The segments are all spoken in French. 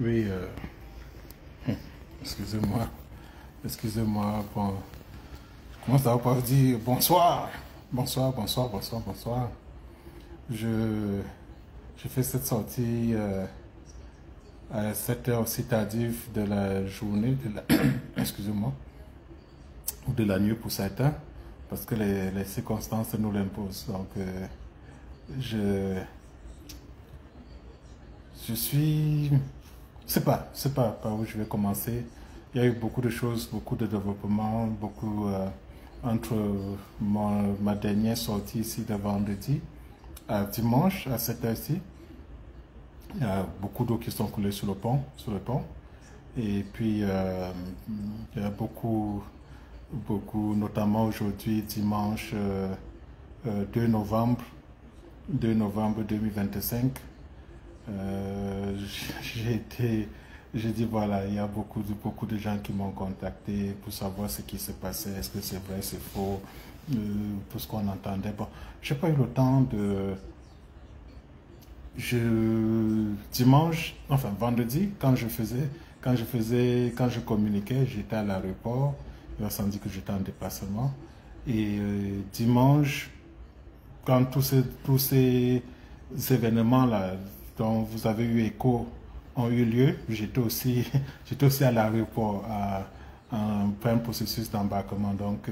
Oui, excusez-moi. Excusez-moi. Bon, je commence à pas dire bonsoir. Bonsoir, bonsoir, bonsoir, bonsoir. Je, je fais cette sortie à cette heure aussi tardive de la journée, excusez-moi, ou de la nuit pour certains, parce que les circonstances nous l'imposent. Donc, je, je suis... c'est pas par où je vais commencer. Il y a eu beaucoup de choses, beaucoup de développements, beaucoup entre ma dernière sortie ici de vendredi à dimanche à cette heure-ci. Il y a beaucoup d'eau qui sont coulées sur le pont. Et puis, il y a beaucoup, notamment aujourd'hui, dimanche 2 novembre, 2 novembre 2025. Euh, j'ai été, j'ai dit voilà, il y a beaucoup de gens qui m'ont contacté pour savoir ce qui s'est passé, est-ce que c'est vrai, c'est faux, tout ce qu'on entendait. Bon, j'ai pas eu le temps de, dimanche, enfin vendredi, quand je communiquais, j'étais à l'aéroport, il a senti que j'étais en déplacement. Et dimanche, quand tous ces événements-là dont vous avez eu écho ont eu lieu, j'étais aussi à l'aéroport en plein processus d'embarquement. Donc,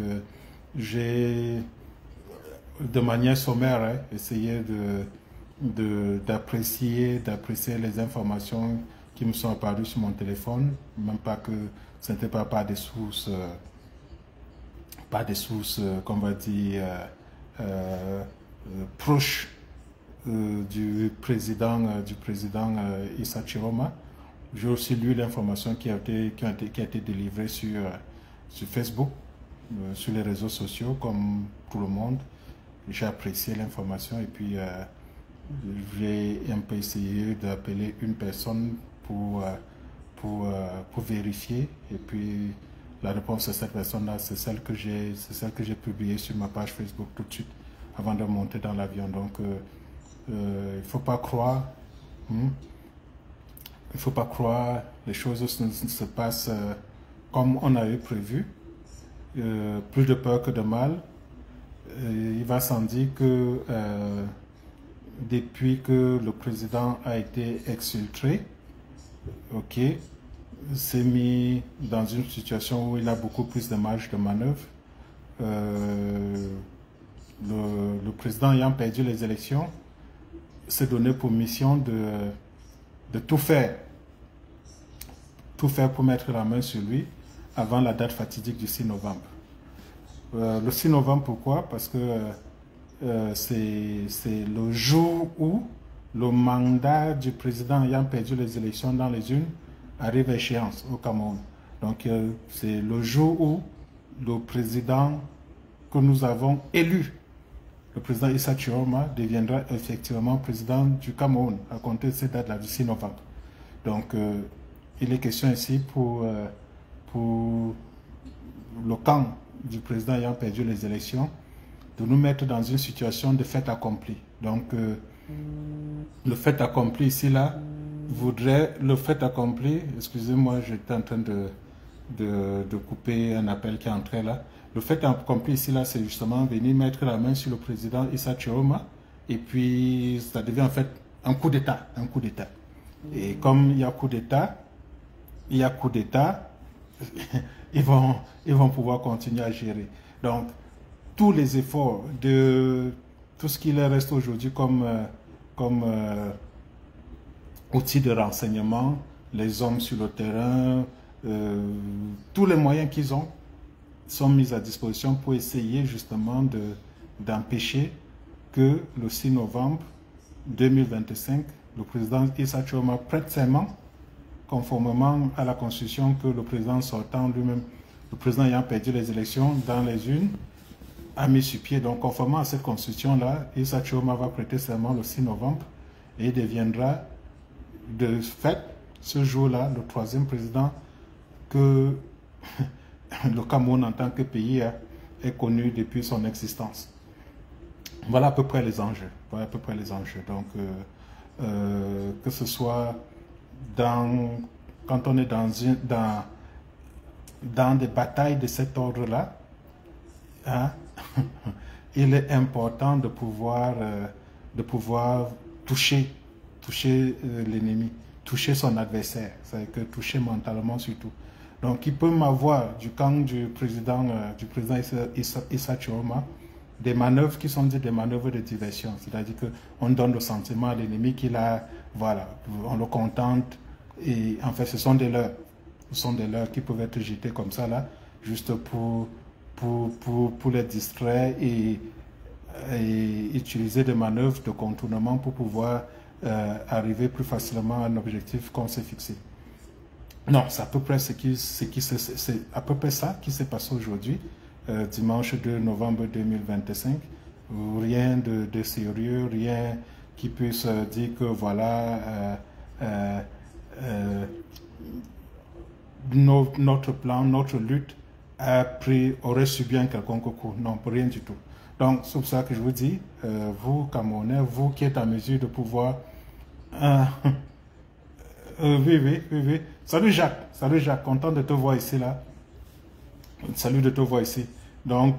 j'ai, de manière sommaire, hein, essayé d'apprécier les informations qui me sont apparues sur mon téléphone, même pas que ce n'était pas des sources, qu'on va dire, proches du président Issa Chiroma. J'ai aussi lu l'information qui a été délivrée sur Facebook, sur les réseaux sociaux, comme tout le monde. J'ai apprécié l'information et puis j'ai un peu essayé d'appeler une personne pour vérifier. Et puis la réponse de cette personne-là, c'est celle que j'ai publiée sur ma page Facebook tout de suite avant de monter dans l'avion. Donc, il ne faut pas croire, il faut pas croire, les choses se passent comme on avait prévu. Plus de peur que de mal. Il va sans dire que depuis que le président a été exfiltré, ok, s'est mis dans une situation où il a beaucoup plus de marge de manœuvre. Le président ayant perdu les élections s'est donné pour mission de tout faire pour mettre la main sur lui avant la date fatidique du 6 novembre. Le 6 novembre, pourquoi? Parce que c'est le jour où le mandat du président ayant perdu les élections dans les urnes arrive à échéance au Cameroun. Donc c'est le jour où le président que nous avons élu, le président Issa Chiroma, deviendra effectivement président du Cameroun à compter de cette date-là du 6 novembre. Donc il est question ici pour le camp du président ayant perdu les élections, de nous mettre dans une situation de fait accompli. Donc, le fait accompli ici, là, le fait accompli, excusez-moi, j'étais en train de couper un appel qui est entré là. Le fait accompli ici, là, c'est justement venir mettre la main sur le président Issa Chiroma, et puis ça devient en fait un coup d'État, Et comme il y a coup d'État, ils vont pouvoir continuer à gérer. Donc, tous les efforts de tout ce qui leur reste aujourd'hui comme outil de renseignement, les hommes sur le terrain, tous les moyens qu'ils ont sont mis à disposition pour essayer justement d'empêcher que le 6 novembre 2025, le président Issa Chiroma prête serment conformément à la constitution que le président sortant lui-même, le président ayant perdu les élections dans les urnes, a mis sur pied. Donc, conformément à cette constitution-là, Issa Chiroma va prêter serment le 6 novembre et deviendra de fait, ce jour-là, le troisième président que le Cameroun en tant que pays est connu depuis son existence. Voilà à peu près les enjeux. Donc, que ce soit quand on est dans des batailles de cet ordre-là, hein, il est important de pouvoir toucher l'ennemi, toucher son adversaire, c'est-à-dire que toucher mentalement surtout. Donc il peut m'avoir du camp du président Issa Chiroma des manœuvres qui sont des manœuvres de diversion, c'est-à-dire qu'on donne le sentiment à l'ennemi qu'il a, voilà, on le contente, et en fait ce sont des leurres. Ce sont des leurres qui peuvent être jetés comme ça là, juste pour les distraire et utiliser des manœuvres de contournement pour pouvoir arriver plus facilement à un objectif qu'on s'est fixé. Non, c'est à peu près c'est à peu près ça qui s'est passé aujourd'hui, dimanche 2 novembre 2025. Rien de sérieux, rien qui puisse dire que voilà, notre plan, notre lutte aurait subi un quelconque coup. Non, rien du tout. Donc, c'est pour ça que je vous dis, vous, Camerounais, vous qui êtes en mesure de pouvoir... oui. Salut Jacques, content de te voir ici, là. Salut de te voir ici. Donc,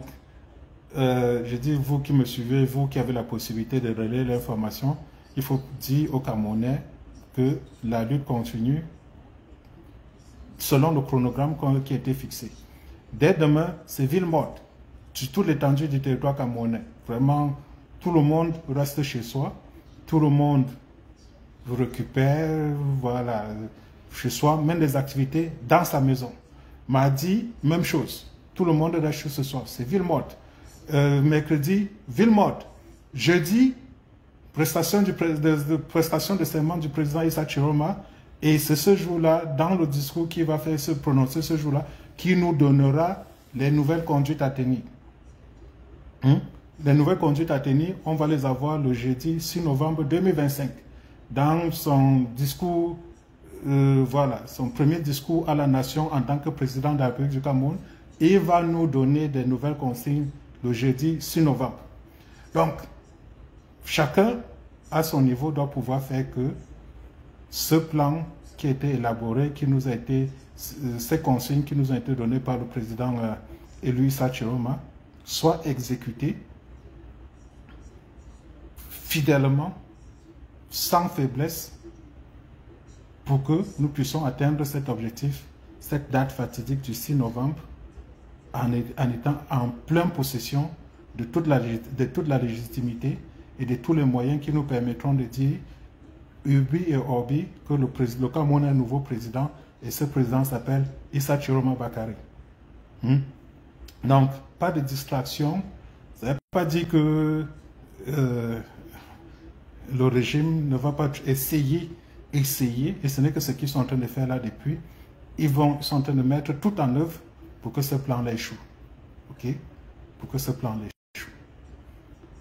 je dis, vous qui me suivez, vous qui avez la possibilité de relayer l'information, il faut dire aux Camerounais que la lutte continue selon le chronogramme qui a été fixé. Dès demain, c'est ville morte sur toute l'étendue du territoire camerounais. Vraiment, tout le monde reste chez soi, tout le monde récupère, voilà, chez soi, même des activités dans sa maison. Mardi, même chose. Tout le monde reste ce soir. C'est ville morte. Mercredi, ville morte. Jeudi, prestation de serment du président Issa Chiroma. Et c'est ce jour-là, dans le discours qui va faire se prononcer ce jour-là, qui nous donnera les nouvelles conduites à tenir. Les nouvelles conduites à tenir, on va les avoir le jeudi 6 novembre 2025. Dans son discours, voilà, son premier discours à la nation en tant que président de la République du Cameroun, il va nous donner des nouvelles consignes le jeudi 6 novembre. Donc, chacun à son niveau doit pouvoir faire que ce plan qui a été élaboré, qui nous a été, ces consignes qui nous ont été données par le président élu Issa Chiroma, soit exécuté fidèlement, sans faiblesse, pour que nous puissions atteindre cet objectif, cette date fatidique du 6 novembre, en étant en pleine possession de toute la légitimité et de tous les moyens qui nous permettront de dire Ubi et Orbi que le Cameroun a un nouveau président et ce président s'appelle Issa Chiroma Bakary. Donc, pas de distraction. Ça ne veut pas dire que le régime ne va pas essayer, et ce n'est que ce qu'ils sont en train de faire là depuis. Ils sont en train de mettre tout en œuvre pour que ce plan-là échoue. OK? Pour que ce plan-là échoue.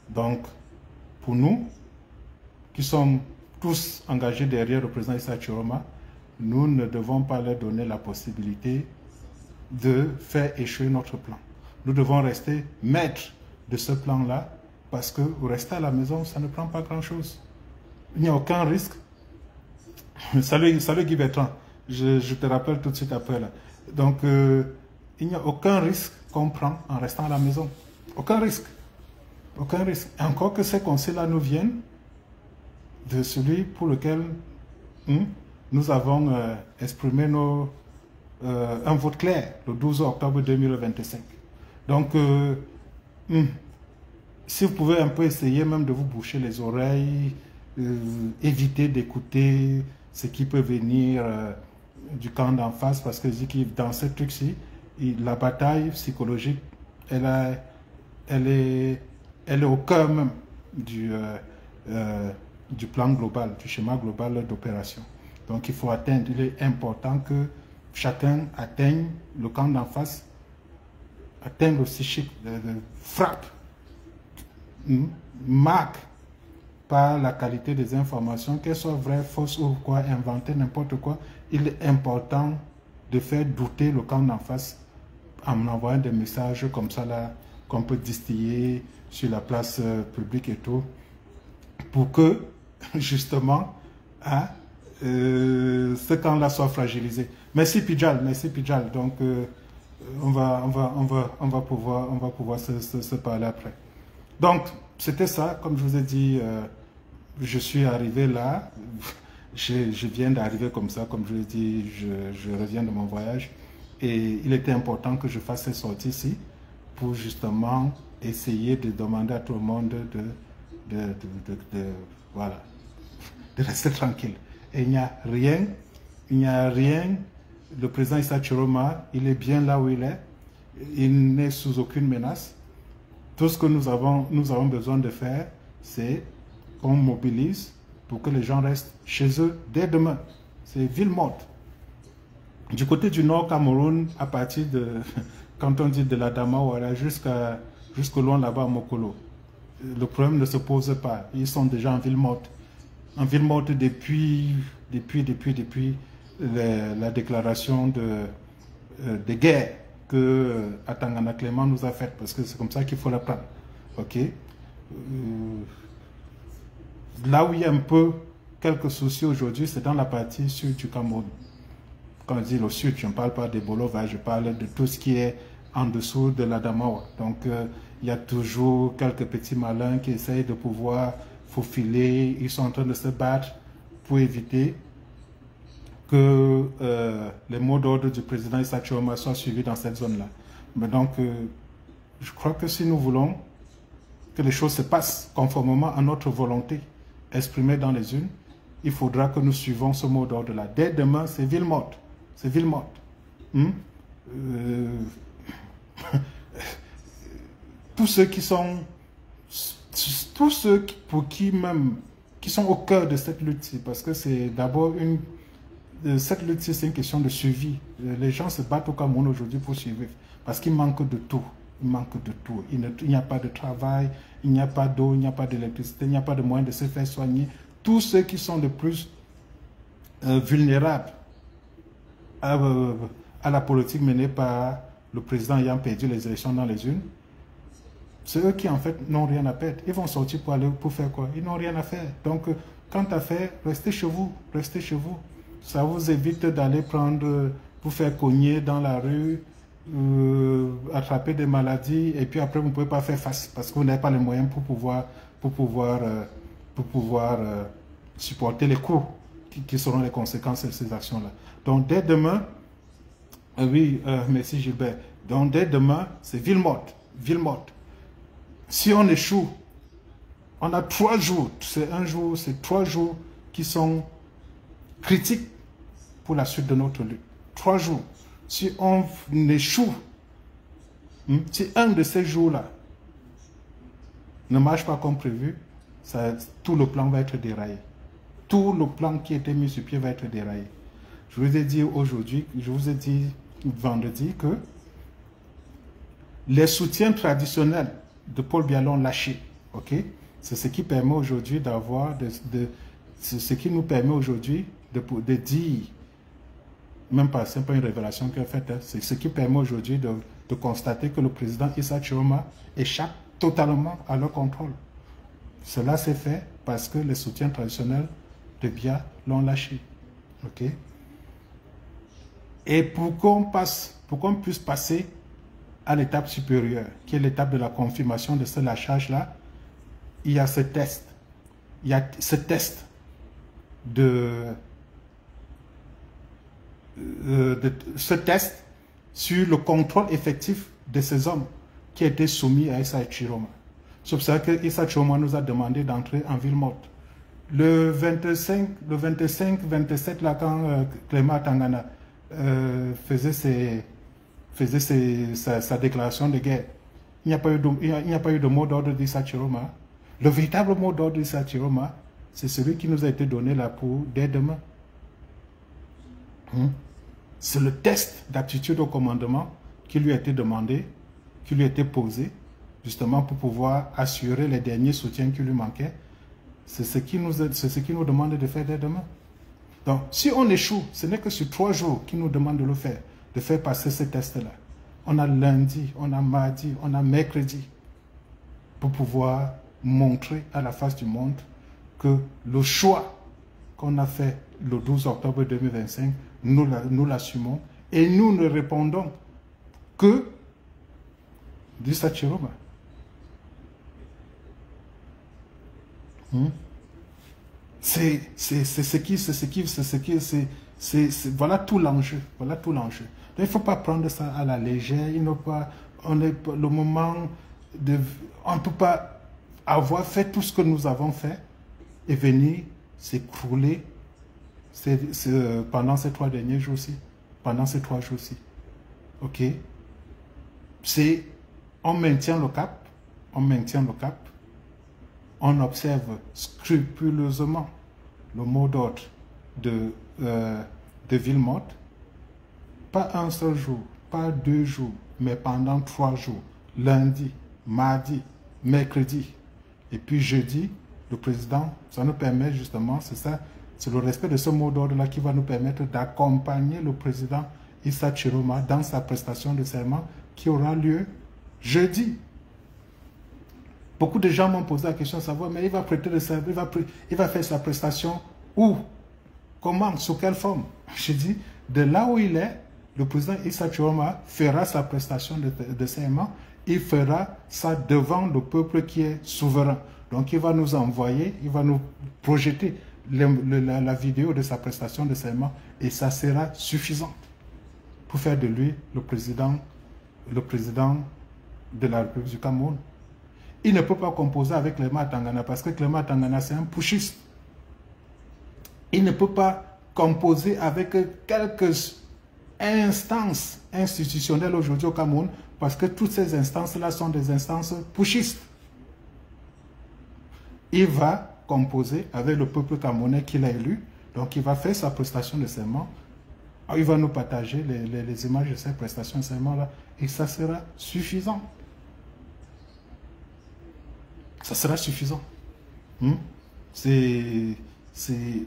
Donc, pour nous, qui sommes tous engagés derrière le président Issa Chiroma, nous ne devons pas leur donner la possibilité de faire échouer notre plan. Nous devons rester maîtres de ce plan-là parce que rester à la maison, ça ne prend pas grand-chose. Il n'y a aucun risque. Salut Guy Bertrand, je te rappelle tout de suite après là. Donc, il n'y a aucun risque qu'on prend en restant à la maison. Aucun risque. Aucun risque. Encore que ces conseils-là nous viennent de celui pour lequel nous avons exprimé un vote clair le 12 octobre 2025. Donc, si vous pouvez un peu essayer même de vous boucher les oreilles, éviter d'écouter ce qui peut venir du camp d'en face, parce que je dis que dans ce truc-ci, la bataille psychologique, elle est au cœur même du plan global, du schéma global d'opération. Donc il est important que chacun atteigne le camp d'en face, atteigne le psychique, frappe, marque par la qualité des informations, qu'elles soient vraies, fausses ou quoi, inventées, n'importe quoi. Il est important de faire douter le camp d'en face en envoyant des messages comme ça là, qu'on peut distiller sur la place publique et tout, pour que justement ce camp-là soit fragilisé. Merci Pidjal, merci Pidjal. Donc, on va pouvoir se parler après. Donc, c'était ça, comme je vous ai dit, je suis arrivé là, je viens d'arriver comme ça, comme je l'ai dit, je reviens de mon voyage, et il était important que je fasse cette sortie ici, pour justement essayer de demander à tout le monde voilà, de rester tranquille. Et il n'y a rien, le président Issa Chiroma, il est bien là où il est, il n'est sous aucune menace. Tout ce que nous avons besoin de faire, c'est qu'on mobilise pour que les gens restent chez eux dès demain. C'est ville morte. Du côté du nord Cameroun, à partir de, quand on dit de la Damawara jusqu'au loin là-bas à Mokolo, le problème ne se pose pas. Ils sont déjà en ville morte. En ville morte depuis la déclaration de guerre que Atangana Clément nous a faite, parce que c'est comme ça qu'il faut la prendre. Ok. Là où il y a un peu quelques soucis aujourd'hui, c'est dans la partie sud du Cameroun. Quand je dis le sud, je ne parle pas des Bolova, je parle de tout ce qui est en dessous de l'Adamawa. Donc, il y a toujours quelques petits malins qui essayent de pouvoir faufiler. Ils sont en train de se battre pour éviter que les mots d'ordre du président Issa Chiroma soient suivis dans cette zone-là. Mais donc, je crois que si nous voulons que les choses se passent conformément à notre volonté exprimée dans les urnes, il faudra que nous suivons ce mot d'ordre-là. Dès demain, c'est ville morte. C'est ville morte. Tous ceux qui sont... Tous ceux pour qui même... qui sont au cœur de cette lutte, parce que c'est d'abord une... Cette lutte, c'est une question de suivi. Les gens se battent au Cameroun aujourd'hui pour suivre. Parce qu'il manque de tout. Il manque de tout. Il n'y a pas de travail, il n'y a pas d'eau, il n'y a pas d'électricité, il n'y a pas de moyen de se faire soigner. Tous ceux qui sont les plus vulnérables à la politique menée par le président ayant perdu les élections dans les urnes, c'est eux qui en fait n'ont rien à perdre. Ils vont sortir pour aller pour faire quoi? Ils n'ont rien à faire. Donc, quant à faire, restez chez vous. Restez chez vous. Ça vous évite d'aller prendre, pour faire cogner dans la rue, attraper des maladies, et puis après vous ne pouvez pas faire face parce que vous n'avez pas les moyens pour pouvoir supporter les coûts qui seront les conséquences de ces actions-là. Donc dès demain, oui, merci Gilbert, donc dès demain, c'est ville morte, ville morte. Si on échoue, on a 3 jours, c'est 3 jours qui sont critiques pour la suite de notre lutte. 3 jours. Si on échoue, si un de ces jours-là ne marche pas comme prévu, tout le plan va être déraillé. Tout le plan qui était mis sur pied va être déraillé. Je vous ai dit aujourd'hui, je vous ai dit vendredi que les soutiens traditionnels de Paul Biya l'ont lâché. Okay? C'est ce qui permet aujourd'hui d'avoir, c'est ce qui nous permet aujourd'hui de dire, même pas, c'est pas une révélation qu'il a faite, hein, c'est ce qui permet aujourd'hui de constater que le président Issa Chiroma échappe totalement à leur contrôle. Cela s'est fait parce que les soutiens traditionnels de Biya l'ont lâché. Ok? Et pour qu'on puisse passer à l'étape supérieure, qui est l'étape de la confirmation de ce lâchage-là, il y a ce test. Il y a ce test ce test sur le contrôle effectif de ces hommes qui étaient soumis à Issa Chiroma. C'est pour ça que Issa Chiroma nous a demandé d'entrer en ville morte. Le 25-27, là, quand Clément Tangana faisait sa déclaration de guerre, il n'y a pas eu de mot d'ordre d'Issa Chiroma. Le véritable mot d'ordre d'Issa Chiroma, c'est celui qui nous a été donné là pour dès demain. C'est le test d'aptitude au commandement qui lui a été demandé, qui lui a été posé, justement pour pouvoir assurer les derniers soutiens qui lui manquaient. C'est ce qui nous demande de faire dès demain. Donc, si on échoue, ce n'est que sur 3 jours qu'il nous demande de le faire, de faire passer ce test-là. On a lundi, on a mardi, on a mercredi, pour pouvoir montrer à la face du monde que le choix qu'on a fait le 12 octobre 2025, nous l'assumons et nous ne répondons que d'Issa Chiroma. Voilà tout l'enjeu. Voilà tout l'enjeu. Il ne faut pas prendre ça à la légère. On est le moment de, on ne peut pas avoir fait tout ce que nous avons fait et venir s'écrouler pendant ces 3 derniers jours-ci. Pendant ces 3 jours-ci. Ok? On maintient le cap. On maintient le cap. On observe scrupuleusement le mot d'ordre de Villemot. Pas un seul jour, pas 2 jours, mais pendant 3 jours. Lundi, mardi, mercredi. Et puis jeudi, le président, ça nous permet justement, c'est ça, c'est le respect de ce mot d'ordre-là qui va nous permettre d'accompagner le président Issa Chiroma dans sa prestation de serment qui aura lieu jeudi. Beaucoup de gens m'ont posé la question de savoir, mais il va prêter le serment, il va faire sa prestation où? Comment? Sous quelle forme? Je dis, de là où il est, le président Issa Chiroma fera sa prestation de serment, il fera ça devant le peuple qui est souverain. Donc il va nous envoyer, il va nous projeter la vidéo de sa prestation de serment et ça sera suffisant pour faire de lui le président de la République du Cameroun. Il ne peut pas composer avec Clément Tangana parce que Clément Tangana c'est un putschiste. Il ne peut pas composer avec quelques instances institutionnelles aujourd'hui au Cameroun parce que toutes ces instances-là sont des instances putschistes. Il va composer avec le peuple camerounais qu'il a élu, donc il va faire sa prestation de serment. Il va nous partager les images de cette prestation de serment-là et ça sera suffisant. Ça sera suffisant.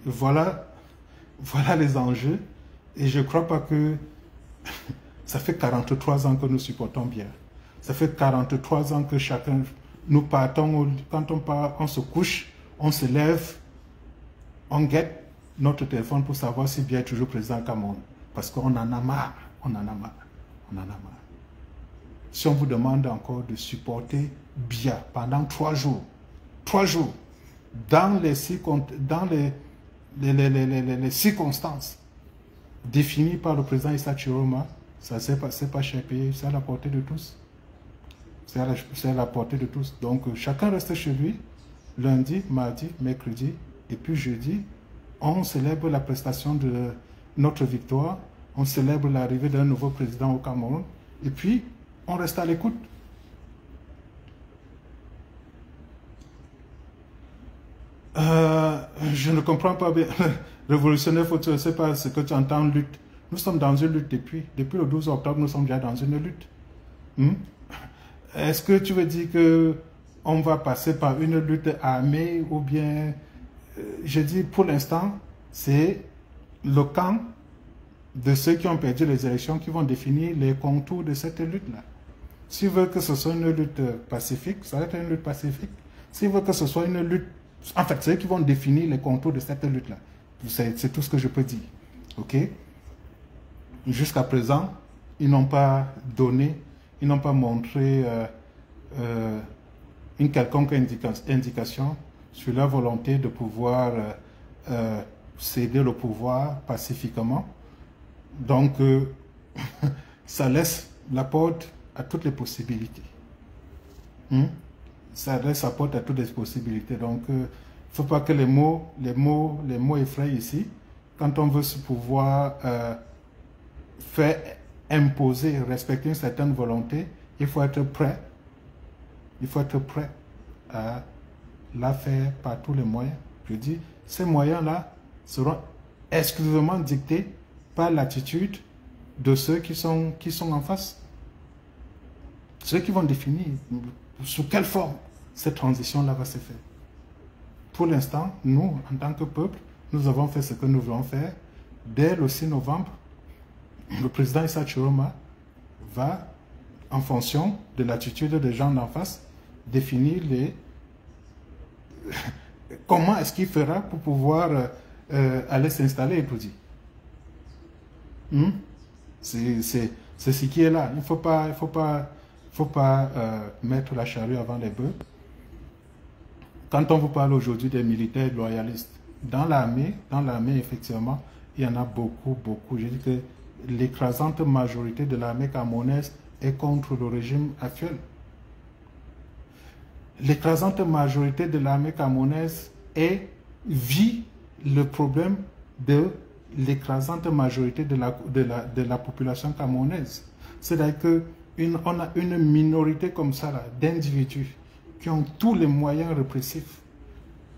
Voilà les enjeux. Et je ne crois pas que ça fait 43 ans que nous supportons bien. Ça fait 43 ans que chacun, nous partons, quand on part, on se couche, on se lève, on guette notre téléphone pour savoir si bien est toujours président Cameroun. Parce qu'on en a marre, on en a marre, on en a marre. Si on vous demande encore de supporter bien pendant 3 jours, dans les circonstances définies par le président Issa Chiroma, ça c'est pas cher payé, c'est à la portée de tous. C'est à la portée de tous. Donc chacun reste chez lui, lundi, mardi, mercredi, et puis jeudi, on célèbre la prestation de notre victoire, on célèbre l'arrivée d'un nouveau président au Cameroun, et puis on reste à l'écoute. Je ne comprends pas bien. Révolutionnaire, je ne sais pas ce que tu entends, lutte. Nous sommes dans une lutte depuis le 12 octobre, nous sommes déjà dans une lutte. Est-ce que tu veux dire qu'on va passer par une lutte armée ou bien... je dis pour l'instant, c'est le camp de ceux qui ont perdu les élections qui vont définir les contours de cette lutte-là. S'ils veulent que ce soit une lutte pacifique, ça va être une lutte pacifique. S'ils veulent que ce soit une lutte... En fait, c'est eux qui vont définir les contours de cette lutte-là. C'est tout ce que je peux dire. OK? Jusqu'à présent, ils n'ont pas donné, ils n'ont pas montré une quelconque indication sur leur volonté de pouvoir céder le pouvoir pacifiquement. Donc, ça laisse la porte à toutes les possibilités. Ça laisse la porte à toutes les possibilités. Donc, il ne faut pas que les mots effraient ici. Quand on veut se pouvoir faire imposer, respecter une certaine volonté, il faut être prêt. Il faut être prêt à la faire par tous les moyens. Je dis, ces moyens-là seront exclusivement dictés par l'attitude de ceux qui sont en face. Ceux qui vont définir sous quelle forme cette transition-là va se faire. Pour l'instant, nous, en tant que peuple, nous avons fait ce que nous voulons faire. Dès le 6 novembre, le président Issa Chiroma va, en fonction de l'attitude des gens d'en face, définir comment est-ce qu'il fera pour pouvoir aller s'installer et tout dit. C'est ce qui est là. Il ne faut pas mettre la charrue avant les bœufs. Quand on vous parle aujourd'hui des militaires loyalistes, dans l'armée, effectivement, il y en a beaucoup. Je dis que l'écrasante majorité de l'armée camerounaise est contre le régime actuel. L'écrasante majorité de l'armée camerounaise vit le problème de l'écrasante majorité de la population camerounaise. C'est-à-dire qu'on a une minorité comme ça d'individus qui ont tous les moyens répressifs,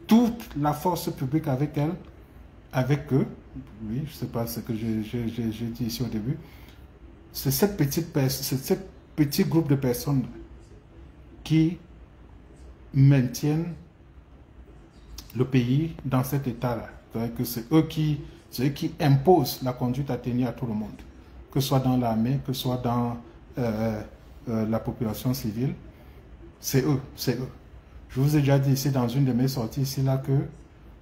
toute la force publique avec eux, oui, je ne sais pas ce que j'ai dit ici au début, c'est ce petit groupe de personnes qui maintiennent le pays dans cet état-là. C'est eux qui imposent la conduite à tenir à tout le monde, que ce soit dans l'armée, que ce soit dans la population civile. C'est eux. Je vous ai déjà dit ici dans une de mes sorties ici là que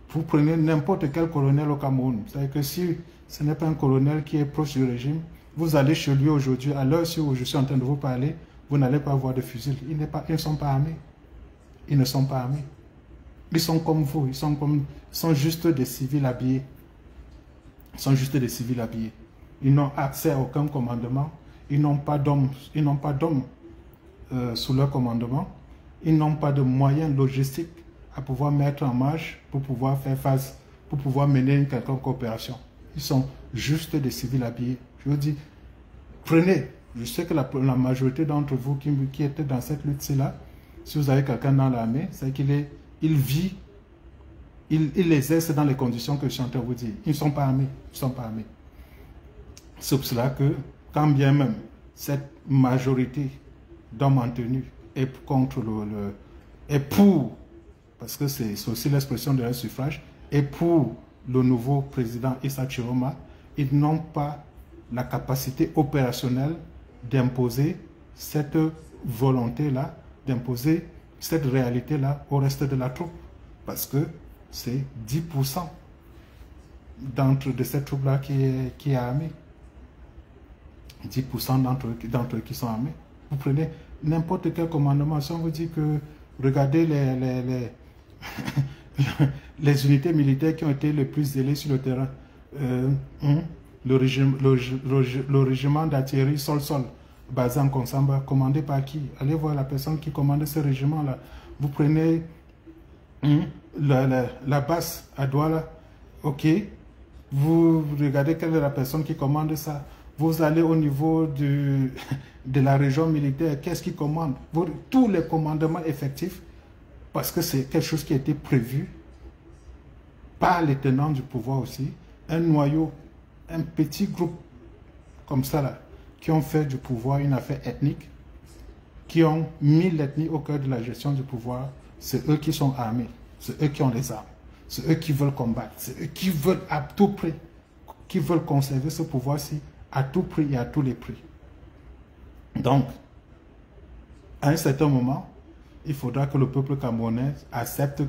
vous prenez n'importe quel colonel au Cameroun. C'est-à-dire que si ce n'est pas un colonel qui est proche du régime, vous allez chez lui aujourd'hui, à l'heure où je suis en train de vous parler, vous n'allez pas voir de fusil. Ils ne sont pas armés. Ils ne sont pas armés. Ils sont comme vous. Ils sont juste des civils habillés. Ils n'ont accès à aucun commandement. Ils n'ont pas d'hommes sous leur commandement. Ils n'ont pas de moyens logistiques à pouvoir mettre en marche pour pouvoir faire face, pour pouvoir mener une quelconque opération. Ils sont juste des civils habillés. Je vous dis, prenez. Je sais que la majorité d'entre vous qui étaient dans cette lutte-là, si vous avez quelqu'un dans l'armée, c'est qu'il vit, il exerce dans les conditions que je suis en train de vous dire. Ils ne sont pas armés. C'est pour cela que, quand bien même cette majorité d'hommes en tenue est contre est pour, parce que c'est aussi l'expression de leur suffrage, et pour le nouveau président Issa Chiroma, ils n'ont pas la capacité opérationnelle d'imposer cette volonté-là, d'imposer cette réalité-là au reste de la troupe. Parce que c'est 10% de cette troupe-là qui est armée. 10% d'entre eux qui sont armés. Vous prenez n'importe quel commandement. Si on vous dit que regardez les unités militaires qui ont été les plus zélées sur le terrain, le régiment d'artillerie sol-sol, basé en Konsamba, commandé par qui? Allez voir la personne qui commande ce régiment-là. Vous prenez la base à Douala, ok. Vous regardez quelle est la personne qui commande ça. Vous allez au niveau de la région militaire, qu'est-ce qui commande? Tous les commandements effectifs, parce que c'est quelque chose qui a été prévu par les tenants du pouvoir aussi, un noyau, un petit groupe comme ça là, qui ont fait du pouvoir une affaire ethnique, qui ont mis l'ethnie au cœur de la gestion du pouvoir, c'est eux qui sont armés, c'est eux qui ont les armes, c'est eux qui veulent combattre, c'est eux qui veulent à tout prix, qui veulent conserver ce pouvoir-ci à tout prix et à tous les prix. Donc, à un certain moment, il faudra que le peuple camerounais accepte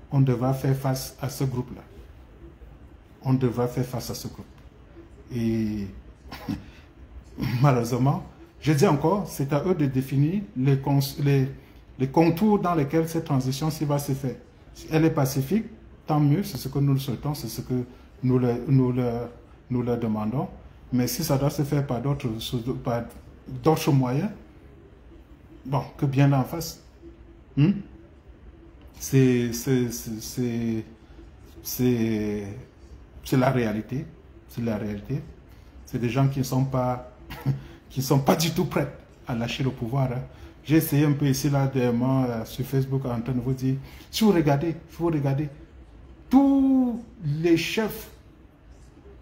qu'on devra faire face à ce groupe-là. On devra faire face à ce groupe. Et malheureusement, je dis encore, c'est à eux de définir les contours dans lesquels cette transition-ci va se faire. Si elle est pacifique, tant mieux, c'est ce que nous le souhaitons, c'est ce que nous leur demandons. Mais si ça doit se faire par d'autres moyens, bon, que bien en face. C'est la réalité. C'est la réalité. C'est des gens qui ne sont pas du tout prêts à lâcher le pouvoir. Hein. J'ai essayé un peu ici, là, dernièrement, sur Facebook, en train de vous dire, si vous regardez, tous les chefs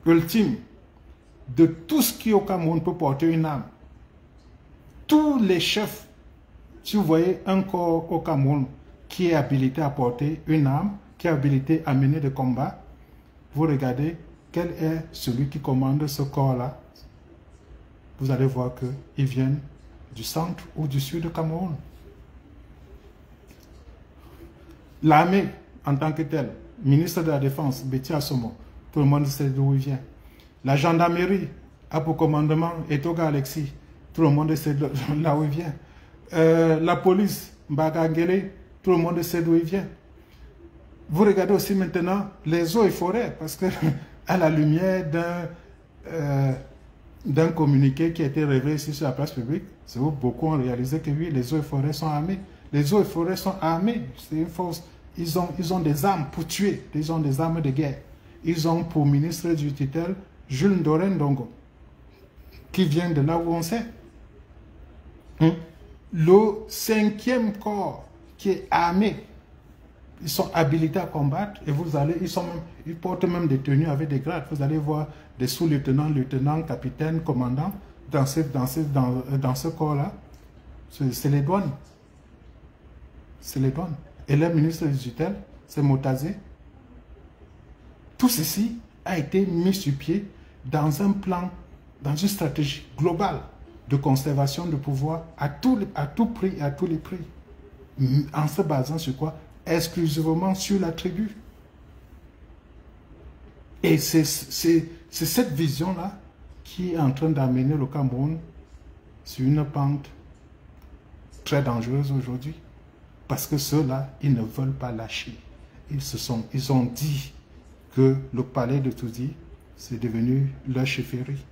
ultimes de tout ce qui au Cameroun peut porter une arme, tous les chefs, si vous voyez un corps au Cameroun qui est habilité à porter une arme, qui est habilité à mener des combats, vous regardez quel est celui qui commande ce corps-là. Vous allez voir qu'ils viennent du centre ou du sud du Cameroun. L'armée, en tant que telle, ministre de la Défense, Betty Assomo, tout le monde sait d'où il vient. La gendarmerie a pour commandement Etoga Alexis, tout le monde sait là où il vient. La police, Mbagangele, tout le monde sait d'où il vient. Vous regardez aussi maintenant les eaux et forêts, parce que à la lumière d'un communiqué qui a été révélé ici sur la place publique, c'est où beaucoup ont réalisé que oui, les eaux et forêts sont armés. Les eaux et forêts sont armés, c'est une force. Ils ont des armes pour tuer, ils ont des armes de guerre. Ils ont pour ministre du tutelle Jules Ndoren Ndongo, qui vient de là où on sait. Le 5e corps qui est armé, ils sont habilités à combattre et vous allez, ils portent même des tenues avec des grades. Vous allez voir des sous-lieutenants, lieutenants, capitaines, commandants dans ce corps-là. C'est les douanes. C'est les douanes. Et le ministre du tutelle, c'est Motazé. Tout ceci a été mis sur pied dans un plan, dans une stratégie globale de conservation de pouvoir à tout prix et à tous les prix. En se basant sur quoi? Exclusivement sur la tribu. Et c'est cette vision-là qui est en train d'amener le Cameroun sur une pente très dangereuse aujourd'hui. Parce que ceux-là, ils ne veulent pas lâcher. Ils ont dit que le palais de Toudi, c'est devenu leur chefferie.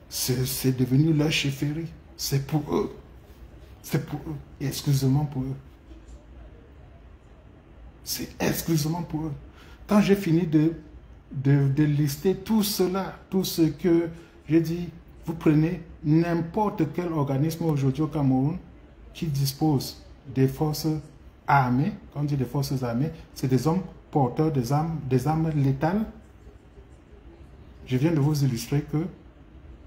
C'est devenu leur chefferie. C'est pour eux. C'est pour eux. Et exclusivement pour eux. C'est exclusivement pour eux. Quand j'ai fini de lister tout cela, tout ce que j'ai dit, vous prenez n'importe quel organisme aujourd'hui au Cameroun qui dispose des forces armées. Quand on dit des forces armées, c'est des hommes porteurs des armes létales. Je viens de vous illustrer que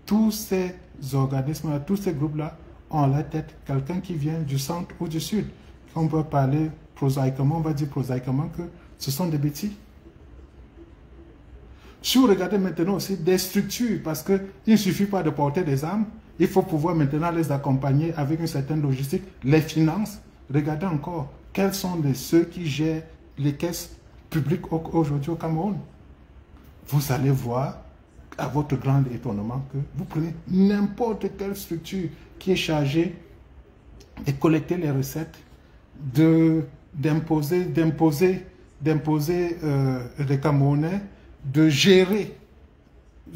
tous ces organismes-là, tous ces groupes-là ont à la tête quelqu'un qui vient du centre ou du sud. On peut parler prosaïquement, on va dire prosaïquement que ce sont des bêtises. Si vous regardez maintenant aussi des structures, parce qu'il ne suffit pas de porter des armes, il faut pouvoir maintenant les accompagner avec une certaine logistique, les finances. Regardez encore, quels sont ceux qui gèrent les caisses publiques aujourd'hui au Cameroun. Vous allez voir, à votre grand étonnement, que vous prenez n'importe quelle structure qui est chargée de collecter les recettes, d'imposer les Camerounais, de gérer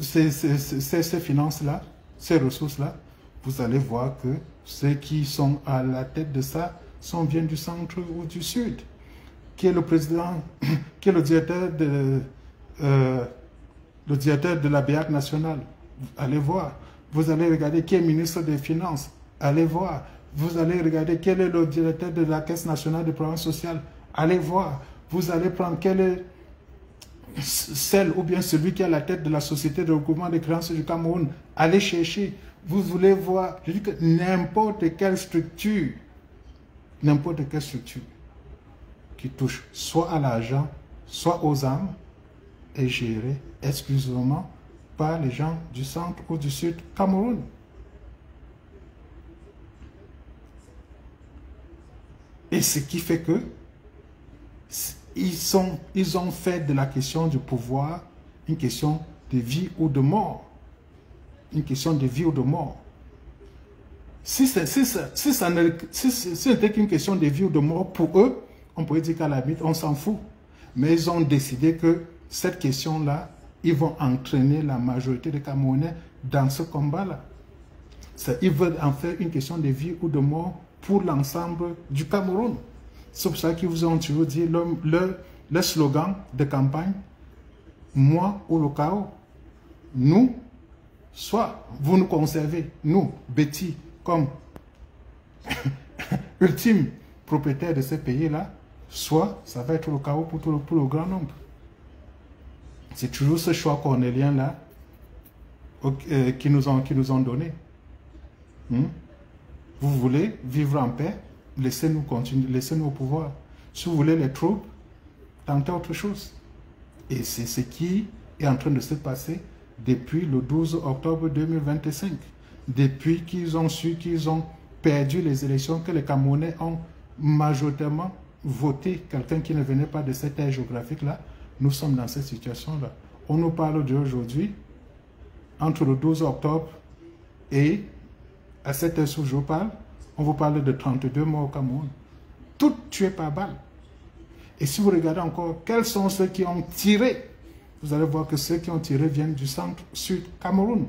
ces finances-là, ces ressources-là. Vous allez voir que ceux qui sont à la tête de ça viennent du centre ou du sud. Qui est le président, qui est le directeur de la BEAC nationale. Allez voir. Vous allez regarder qui est ministre des Finances. Allez voir. Vous allez regarder quel est le directeur de la Caisse nationale de prévoyance sociale. Allez voir. Vous allez prendre quel est celle ou bien celui qui est à la tête de la société de recouvrement des créances du Cameroun. Allez chercher. Vous voulez voir. Je dis que n'importe quelle structure qui touche soit à l'argent, soit aux armes, est gérée exclusivement par les gens du centre ou du sud Cameroun. Et ce qui fait que ils ont fait de la question du pouvoir une question de vie ou de mort. Une question de vie ou de mort. Si ce n'était qu'une question de vie ou de mort pour eux, on pourrait dire qu'à la limite, on s'en fout. Mais ils ont décidé que cette question-là, ils vont entraîner la majorité des Camerounais dans ce combat-là. Ils veulent en faire une question de vie ou de mort pour l'ensemble du Cameroun. C'est pour ça qu'ils vous ont toujours dit le slogan de campagne, moi ou le chaos. Nous, soit vous nous conservez, nous, Betty, comme ultime propriétaire de ce pays-là, soit ça va être le chaos pour le grand nombre. C'est toujours ce choix cornélien-là qui nous ont donné. Vous voulez vivre en paix, laissez-nous continuer, laissez-nous au pouvoir. Si vous voulez les troubles, tentez autre chose. Et c'est ce qui est en train de se passer depuis le 12 octobre 2025. Depuis qu'ils ont su qu'ils ont perdu les élections, que les Camerounais ont majoritairement voter quelqu'un qui ne venait pas de cette aire géographique-là, nous sommes dans cette situation-là. On nous parle d'aujourd'hui, entre le 12 octobre et à cette heure où je vous parle, on vous parle de 32 morts au Cameroun. Toutes tuées par balle. Et si vous regardez encore, quels sont ceux qui ont tiré? Vous allez voir que ceux qui ont tiré viennent du centre-sud Cameroun.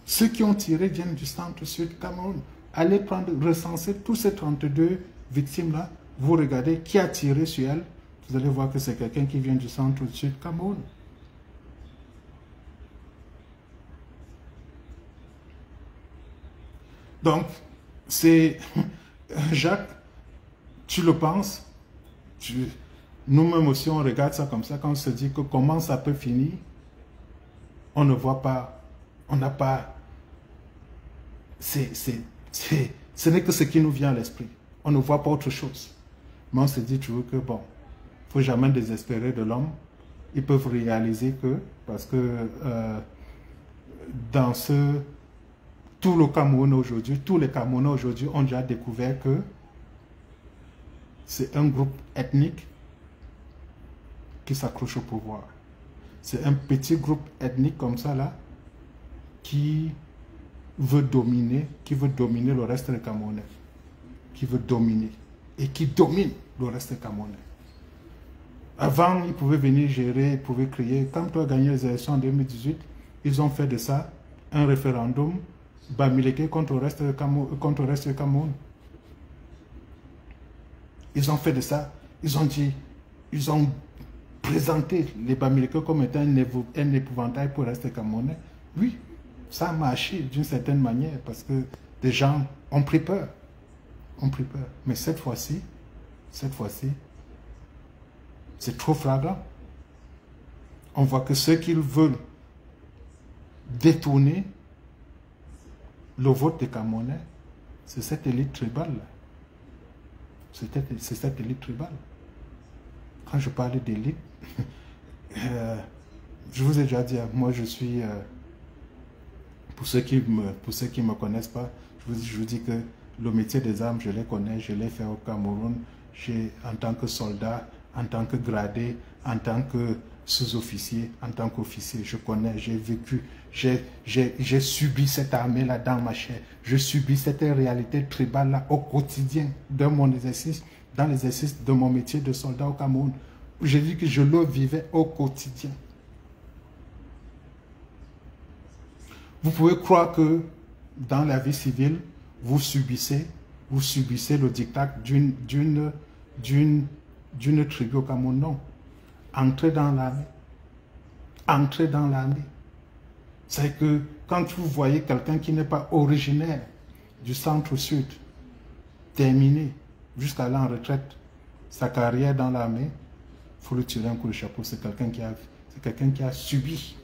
Ceux qui ont tiré viennent du centre-sud Cameroun. Allez recenser tous ces 32 victimes-là. Vous regardez qui a tiré sur elles. Vous allez voir que c'est quelqu'un qui vient du centre-sud Cameroun. Donc, c'est... Jacques, tu le penses, nous-mêmes aussi on regarde ça comme ça, quand on se dit que comment ça peut finir, on ne voit pas, on n'a pas, ce n'est que ce qui nous vient à l'esprit, on ne voit pas autre chose. Mais on se dit toujours que bon, il ne faut jamais désespérer de l'homme, ils peuvent réaliser que, parce que dans tout le Cameroun aujourd'hui, tous les Camerounais aujourd'hui ont déjà découvert que c'est un groupe ethnique qui s'accroche au pouvoir. C'est un petit groupe ethnique comme ça là qui veut dominer le reste des Camerounais. Qui veut dominer et qui domine le reste des Camerounais. Avant, ils pouvaient venir gérer, ils pouvaient créer. Quand tu as gagné les élections en 2018, ils ont fait de ça un référendum Bamileke contre le reste du Cameroun. Ils ont fait de ça, ils ont présenté les Bamileke comme étant un épouvantail pour le reste des Camerounais. Oui, ça a marché d'une certaine manière parce que des gens ont pris peur. Mais cette fois-ci, c'est trop flagrant. On voit que ceux qui veulent détourner le vote des Camerounais, c'est cette élite tribale. C'est cette élite tribale. Quand je parle d'élite, je vous ai déjà dit, moi je suis, pour ceux qui me connaissent pas, je vous dis que le métier des armes, je les connais, je l'ai fait au Cameroun, en tant que soldat, en tant que gradé, en tant que sous-officier, en tant qu'officier, je connais, j'ai vécu, j'ai subi cette armée-là dans ma chair. Je subis cette réalité tribale-là au quotidien de mon exercice, dans l'exercice de mon métier de soldat au Cameroun. Je dis que je le vivais au quotidien. Vous pouvez croire que dans la vie civile, vous subissez le diktat d'une tribu au Cameroun. Non. Entrez dans l'armée. C'est que quand vous voyez quelqu'un qui n'est pas originaire du centre-sud, terminé jusqu'à aller en retraite, sa carrière dans l'armée, il faut lui tirer un coup de chapeau. C'est quelqu'un qui a subi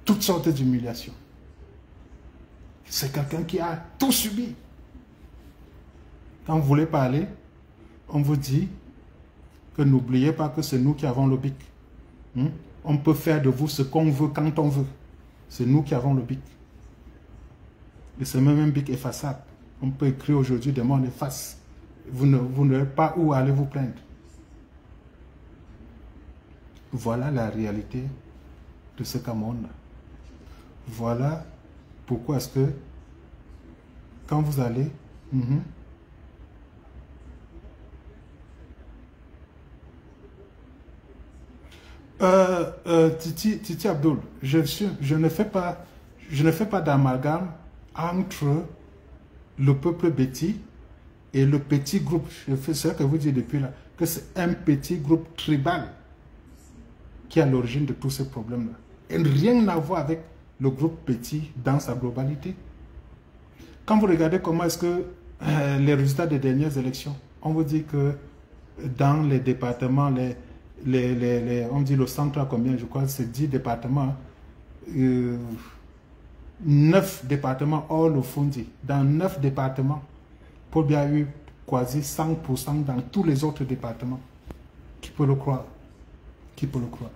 toutes sortes d'humiliations. C'est quelqu'un qui a tout subi. Quand vous voulez parler, on vous dit que n'oubliez pas que c'est nous qui avons le bic. On peut faire de vous ce qu'on veut quand on veut. C'est nous qui avons le bic. Et c'est même un bic effaçable. On peut écrire aujourd'hui des mots en efface. Vous n'avez pas où aller vous plaindre. Voilà la réalité de ce Cameroun. Voilà pourquoi est-ce que quand vous allez... Titi Abdul, je ne fais pas d'amalgame entre le peuple bêti et le petit groupe. Je fais ce que vous dites depuis là, que c'est un petit groupe tribal qui est à l'origine de tous ces problèmes-là. Et rien à voir avec le groupe petit dans sa globalité. Quand vous regardez comment est-ce que les résultats des dernières élections, on vous dit que dans les départements, on dit le centre à combien, je crois, c'est 10 départements, 9 départements hors le Fundi. Dans 9 départements, Paul Biya a eu quasi 100% dans tous les autres départements. Qui peut le croire? Qui peut le croire?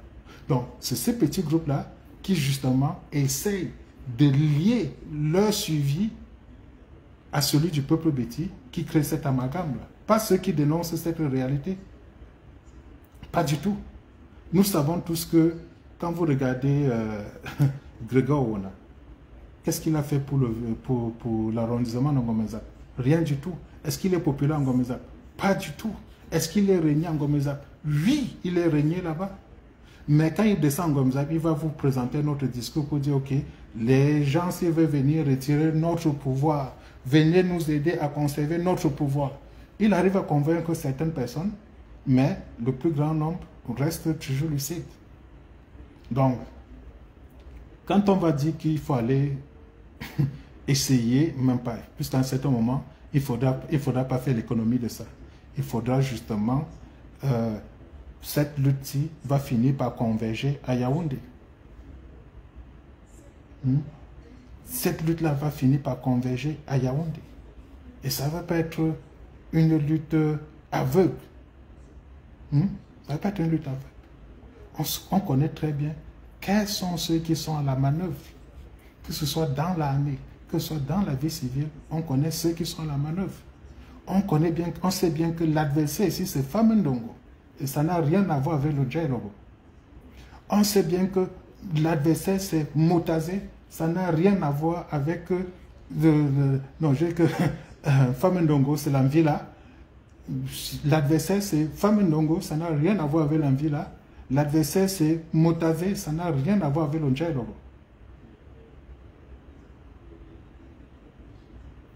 Donc, c'est ces petits groupes-là qui, justement, essayent de lier leur suivi à celui du peuple bêti qui crée cet amalgame-là. Pas ceux qui dénoncent cette réalité. Pas du tout. Nous savons tous que quand vous regardez Grégoire Ouna, qu'est-ce qu'il a fait pour l'arrondissement de Ngomezap? Rien du tout. Est-ce qu'il est populaire en Ngomezap? Pas du tout. Est-ce qu'il est régné en Ngomezap? Oui, il est régné là-bas. Mais quand il descend en Ngomezap, il va vous présenter notre discours pour dire, ok, les gens, s'ils veulent venir retirer notre pouvoir, venez nous aider à conserver notre pouvoir. Il arrive à convaincre certaines personnes, mais le plus grand nombre reste toujours lucide. Donc, quand on va dire qu'il faut aller essayer, même pas, puisqu'à un certain moment, il ne faudra pas faire l'économie de ça. Il faudra justement, cette lutte-ci va finir par converger à Yaoundé. Cette lutte-là va finir par converger à Yaoundé. Et ça ne va pas être une lutte aveugle. Ça ne va pas être une lutte aveugle. On connaît très bien quels sont ceux qui sont à la manœuvre. Que ce soit dans l'armée, que ce soit dans la vie civile, on connaît ceux qui sont à la manœuvre. On sait bien que l'adversaire ici, c'est Famendongo. Et ça n'a rien à voir avec le Djairobo. On sait bien que l'adversaire, c'est Motazé. Ça n'a rien à voir avec non, j'ai que Famendongo, c'est l'Anvila. L'adversaire, c'est Famendongo, ça n'a rien à voir avec l'Anvila. L'adversaire, c'est Motazé, ça n'a rien à voir avec le Djairobo.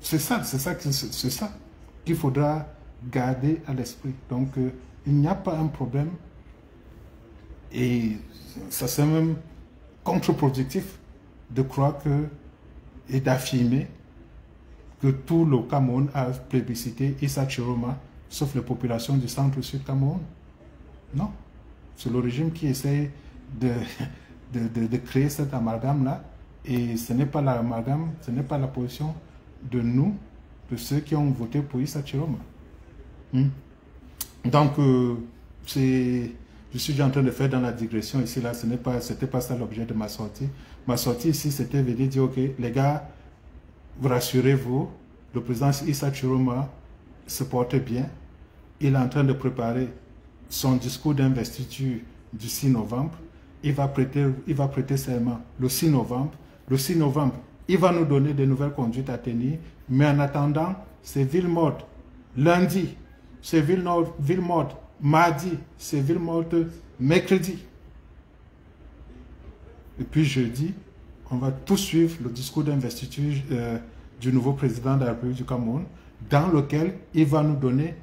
C'est ça qu'il faudra garder à l'esprit. Donc, il n'y a pas un problème et ça c'est même contre-productif de croire que et d'affirmer que tout le Cameroun a plébiscité Issa Chiroma, sauf les populations du centre-sud Cameroun. Non. C'est le régime qui essaie de créer cet amalgame-là et ce n'est pas l'amalgame, ce n'est pas la position de nous, de ceux qui ont voté pour Issa Chiroma. Donc, je suis en train de faire dans la digression ici, là, c'était pas ça l'objet de ma sortie. Ma sortie ici, c'était venir dire, ok, les gars, rassurez-vous, le président Issa Chiroma se porte bien. Il est en train de préparer son discours d'investiture du 6 novembre. Il va prêter serment le 6 novembre. Le 6 novembre, il va nous donner des nouvelles conduites à tenir. Mais en attendant, c'est ville morte lundi. C'est ville morte mardi, c'est ville morte mercredi. Et puis jeudi, on va tout suivre le discours d'investiture du nouveau président de la République du Cameroun, dans lequel il va nous donner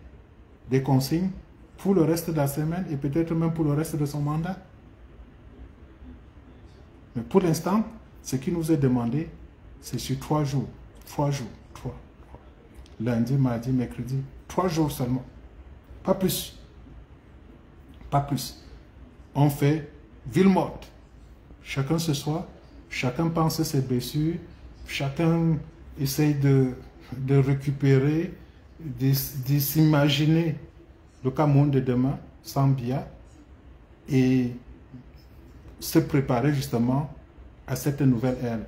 des consignes pour le reste de la semaine et peut-être même pour le reste de son mandat. Mais pour l'instant, ce qui nous est demandé, c'est sur 3 jours. 3 jours. 3. Lundi, mardi, mercredi. 3 jours seulement. Pas plus. Pas plus. On fait ville morte. Chacun se soit, chacun pense ses blessures, chacun essaye de récupérer, de s'imaginer le Cameroun de demain sans Biya et se préparer justement à cette nouvelle ère.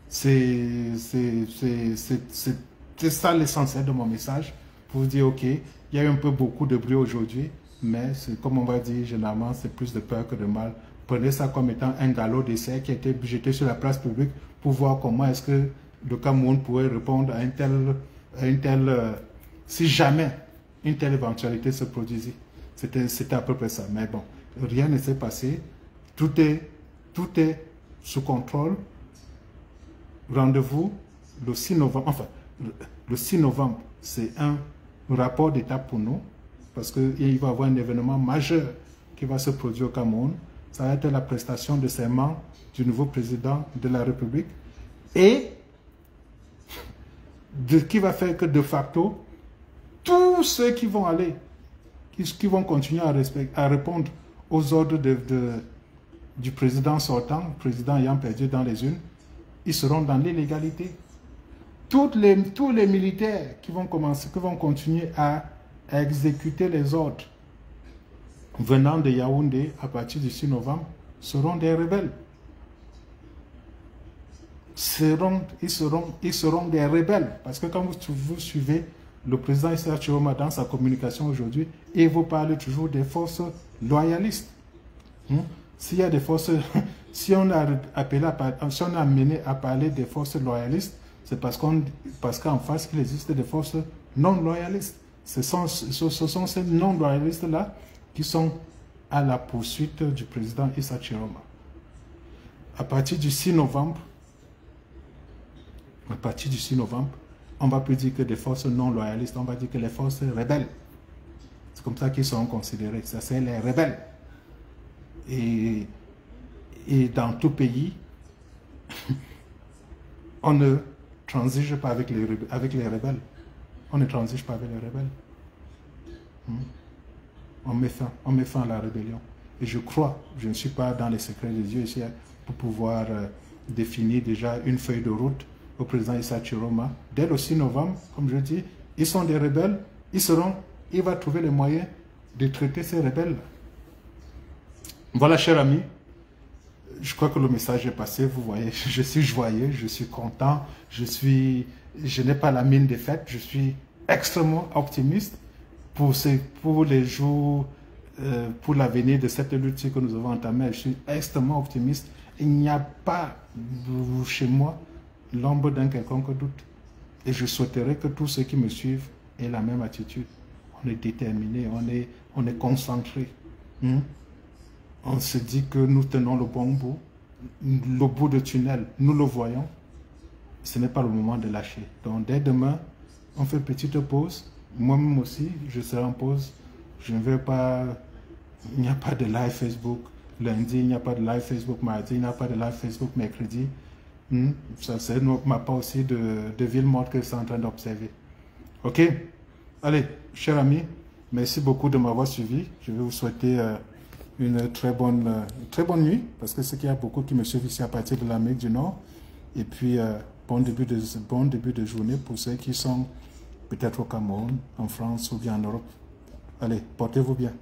C'est ça l'essentiel de mon message, pour vous dire, ok, il y a eu un peu beaucoup de bruit aujourd'hui, mais comme on va dire, généralement, c'est plus de peur que de mal. Prenez ça comme étant un galop d'essai qui a été jeté sur la place publique pour voir comment est-ce que le Cameroun pourrait répondre à une telle si jamais une telle éventualité se produisait. C'était à peu près ça. Mais bon, rien ne s'est passé. Tout est sous contrôle. Rendez-vous le 6 novembre. Enfin, le 6 novembre, c'est un rapport d'étape pour nous, parce qu'il va y avoir un événement majeur qui va se produire au Cameroun. Ça va être la prestation de serment du nouveau président de la République et qui va faire que de facto, tous ceux qui vont aller, qui vont continuer à répondre aux ordres du président sortant, le président ayant perdu dans les urnes, ils seront dans l'illégalité. Tous les militaires qui vont continuer à exécuter les ordres venant de Yaoundé à partir du 6 novembre seront des rebelles. ils seront des rebelles. Parce que quand vous suivez le président Issa Chiroma dans sa communication aujourd'hui, il vous parle toujours des forces loyalistes. S'il y a des forces, si on a amené à parler des forces loyalistes, c'est parce qu'en face, il existe des forces non loyalistes. Ce sont ces non loyalistes-là qui sont à la poursuite du président Issa Chiroma. À partir du 6 novembre, on ne va plus dire que des forces non loyalistes, on va dire que les forces rebelles. C'est comme ça qu'ils seront considérés. Ça, c'est les rebelles. Et dans tout pays, on ne transige pas avec les rebelles. On ne transige pas avec les rebelles. On met fin à la rébellion. Et je crois, je ne suis pas dans les secrets des dieux ici pour pouvoir définir déjà une feuille de route au président Issa Chiroma. Dès le 6 novembre, comme je dis, ils sont des rebelles, il va trouver les moyens de traiter ces rebelles. Voilà, chers amis, je crois que le message est passé, vous voyez, je suis joyeux, je suis content, je n'ai pas la mine défaite, je suis extrêmement optimiste pour les jours, pour l'avenir de cette lutte que nous avons entamée. Je suis extrêmement optimiste. Il n'y a pas chez moi l'ombre d'un quelconque doute. Et je souhaiterais que tous ceux qui me suivent aient la même attitude. On est déterminé, on est concentré. On se dit que nous tenons le bon bout. Le bout de tunnel, nous le voyons. Ce n'est pas le moment de lâcher. Donc dès demain, on fait une petite pause. Moi-même aussi, je serai en pause. Je ne vais pas... Il n'y a pas de live Facebook lundi, il n'y a pas de live Facebook mardi, il n'y a pas de live Facebook mercredi. Ça, c'est ma part aussi de ville morte que je suis en train d'observer. Ok? Allez, chers amis, merci beaucoup de m'avoir suivi. Je vais vous souhaiter une très bonne nuit, parce que c'est qu'il y a beaucoup qui me suivent ici à partir de l'Amérique du Nord. Et puis, bon début de journée pour ceux qui sont peut-être au Cameroun, en France ou bien en Europe. Allez, portez-vous bien.